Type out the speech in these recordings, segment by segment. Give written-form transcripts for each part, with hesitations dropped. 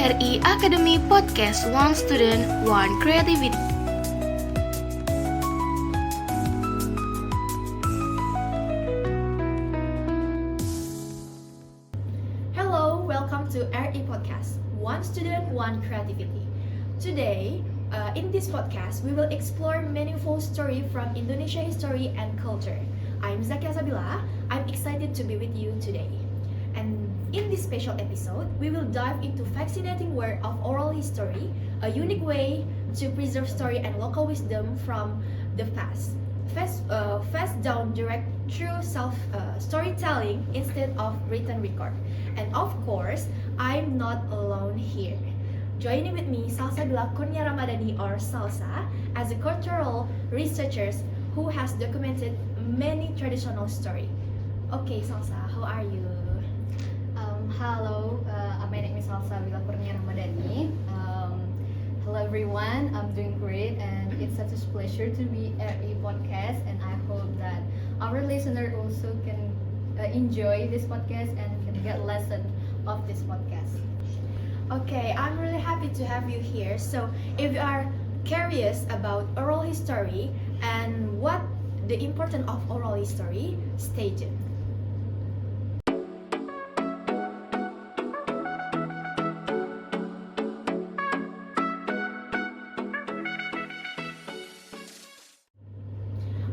RI Academy Podcast One Student, One Creativity. Hello, welcome to RI Podcast, One Student, One Creativity. Today, in this podcast, we will explore meaningful story from Indonesia history and culture. I'm Zakia Sabila. I'm excited to be with you today. And in this special episode, we will dive into fascinating world of oral history, a unique way to preserve story and local wisdom from the past. Fast down direct through storytelling instead of written record. And of course, I'm not alone here. Joining with me, Salsabila Kurnia Ramadhani or Salsa, as a cultural researcher who has documented many traditional stories. Okay, Salsa, how are you? Hello, my name is Salsabila Kurnia Ramadhani. Hello everyone, I'm doing great and it's such a pleasure to be at a podcast, and I hope that our listener also can enjoy this podcast and can get lesson of this podcast. Okay, I'm really happy to have you here. So, if you are curious about oral history and what the importance of oral history, stay tuned.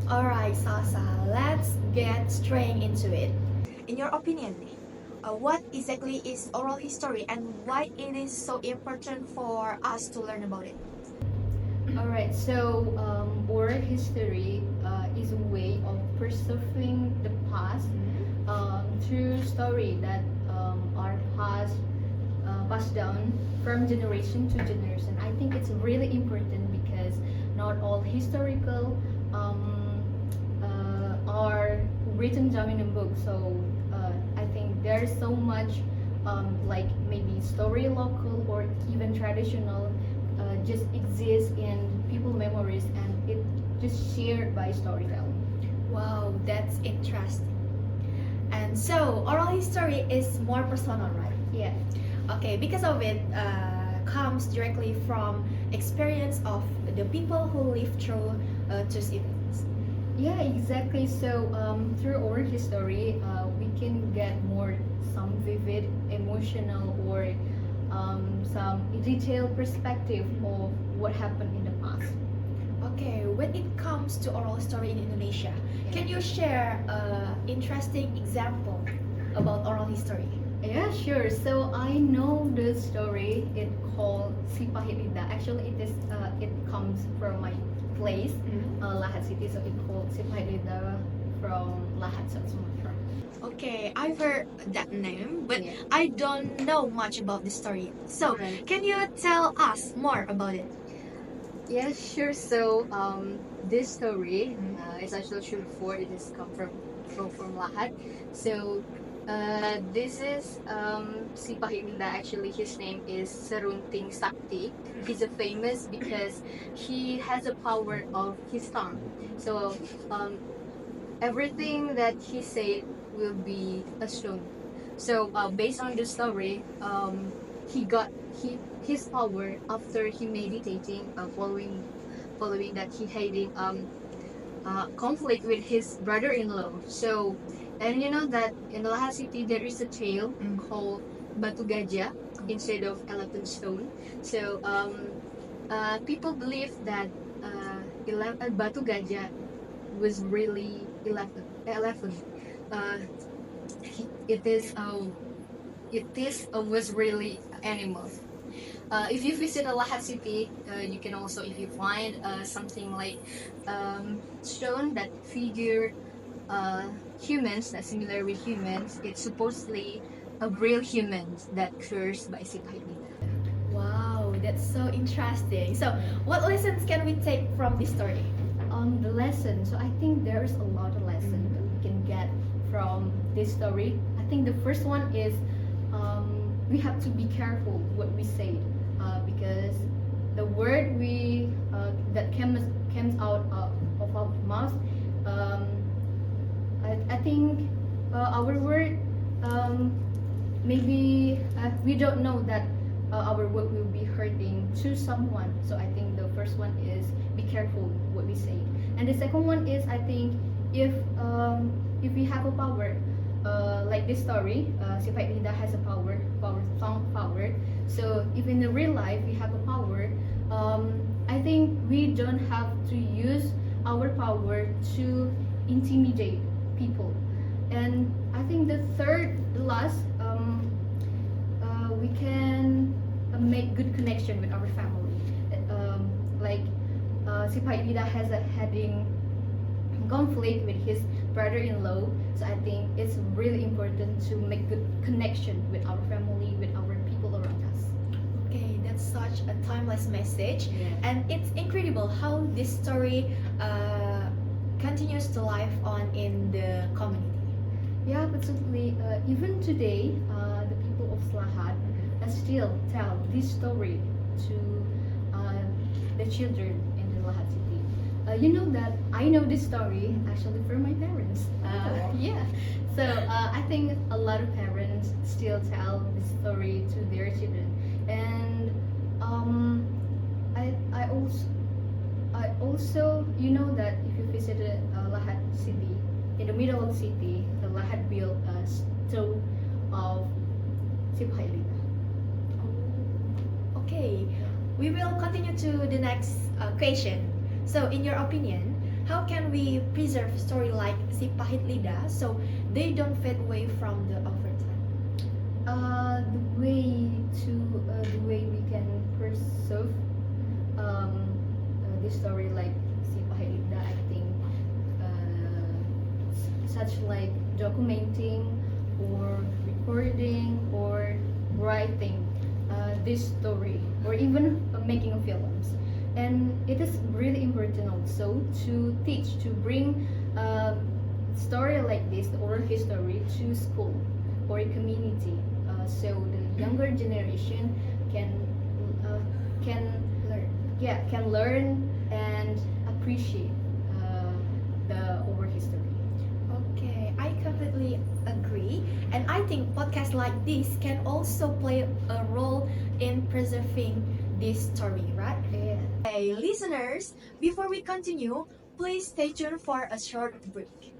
Alright, Salsa, let's get straight into it. In your opinion, what exactly is oral history and why it is so important for us to learn about it? Alright, so oral history is a way of preserving the past through story that are passed down from generation to generation. I think it's really important because not all historical are written down in a book. So I think there's so much like maybe story local or even traditional just exists in people memories, and it just shared by storytelling. Wow, that's interesting. And so, oral history is more personal, right? Yeah. Okay, because of it comes directly from experience of the people who live through those events. Yeah, exactly. So through oral history, we can get more some vivid, emotional, or some detailed perspective of what happened in the past. Okay, when it comes to oral story in Indonesia, can you share an interesting example about oral history? Yeah, sure. So I know the story. It called Si Pahit Lidah. Actually, it comes from my place, Lahat City. So it called Si Pahit Lidah from Lahat, South Sumatra. Okay, I've heard that name, but Yeah. I don't know much about the story. So, Right. can you tell us more about it? Yeah, sure. So this story, as I told you before, it is come from Lahat. So this is Si Pahit Lidah. Actually, his name is Serunting Sakti. He's a famous because he has a power of his tongue. So everything that he said will be a stone. So based on the story, he got his power after he meditating, following that he having conflict with his brother-in-law. So, and you know that in Lahat City there is a tale called Batu Gajah instead of elephant stone. So people believe that Batu Gajah was really 11. Uh, was really animals. If you visit a Lahat City, you can also, if you find something like stone that figure humans, that similar with humans, it's supposedly a real humans that cursed by Si Pahit Lidah. Wow, that's so interesting. So, what lessons can we take from this story? The lesson, so I think there's a lot of lessons that we can get from this story. I think the first one is we have to be careful what we say, because the word that comes out of our mouth, I think our word maybe we don't know that our word will be hurting to someone. So I think the first one is be careful what we say, and the second one is I think if we have a power, like this story, si Pailida has a found power. So if in the real life we have a power, I think we don't have to use our power to intimidate people. And I think the last, we can make good connection with our family. Like si Pailida has a heading conflict with his brother-in-law, so I think it's really important to make good connection with our family, with our people around us. Okay, that's such a timeless message, Yeah. and it's incredible how this story continues to live on in the community. Yeah, absolutely. Even today, the people of Slahat still tell this story to the children in the Lahat city. You know that I know this story actually from my parents. Oh. Yeah. So I think a lot of parents still tell this story to their children, and I also you know that if you visited Lahat city, in the middle of the city, the Lahat built a stone of Si Pailida. Okay, we will continue to the next question. So, in your opinion, how can we preserve story like Si Pahit Lida so they don't fade away from the overtime? The way we can preserve this story like Si Pailida, I think such like documenting or recording or writing this story, or even making films. And it is really important also to teach, to bring story like this, the oral history, to school or community, so the younger generation can Learn. can learn and appreciate the oral history. Okay, I completely agree, and I think podcasts like this can also play a role in preserving this story, right? Yeah. Hey, listeners, before we continue, please stay tuned for a short break.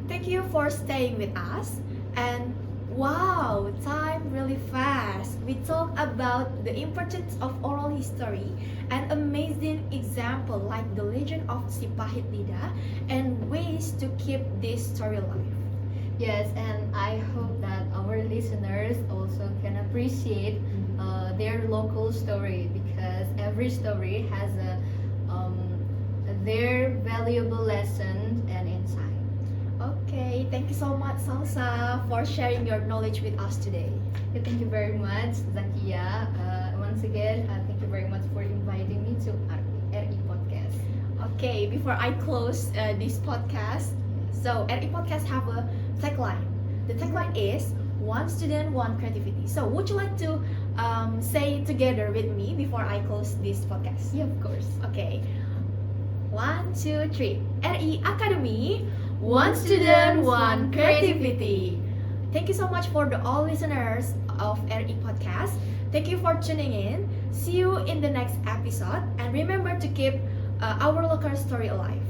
Thank you for staying with us. And wow, time really fast. We talked about the importance of oral history, an amazing example like the legend of Si Pahit Lida, and ways to keep this story alive. Yes, and I hope that our listeners also can appreciate their local story, because every story has their valuable lesson and insight. Okay, thank you so much, Salsa, for sharing your knowledge with us today. Yeah, thank you very much, Zakia. Once again, thank you very much for inviting me to RE Podcast. Okay, before I close this podcast, so RE Podcast have a tagline. The tagline is one student, one creativity. So would you like to say together with me before I close this podcast? Yeah, of course. Okay. 1, 2, 3. RE Academy, one student, one creativity. Thank you so much for all listeners of RE Podcast. Thank you for tuning in. See you in the next episode, and remember to keep our local story alive.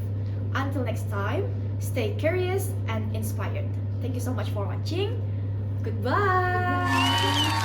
Until next time, stay curious and inspired. Thank you so much for watching. Goodbye.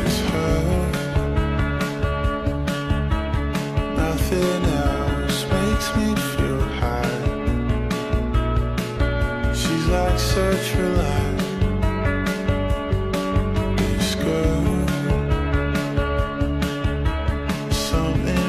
It's her. Nothing else makes me feel high. such a light. This girl, something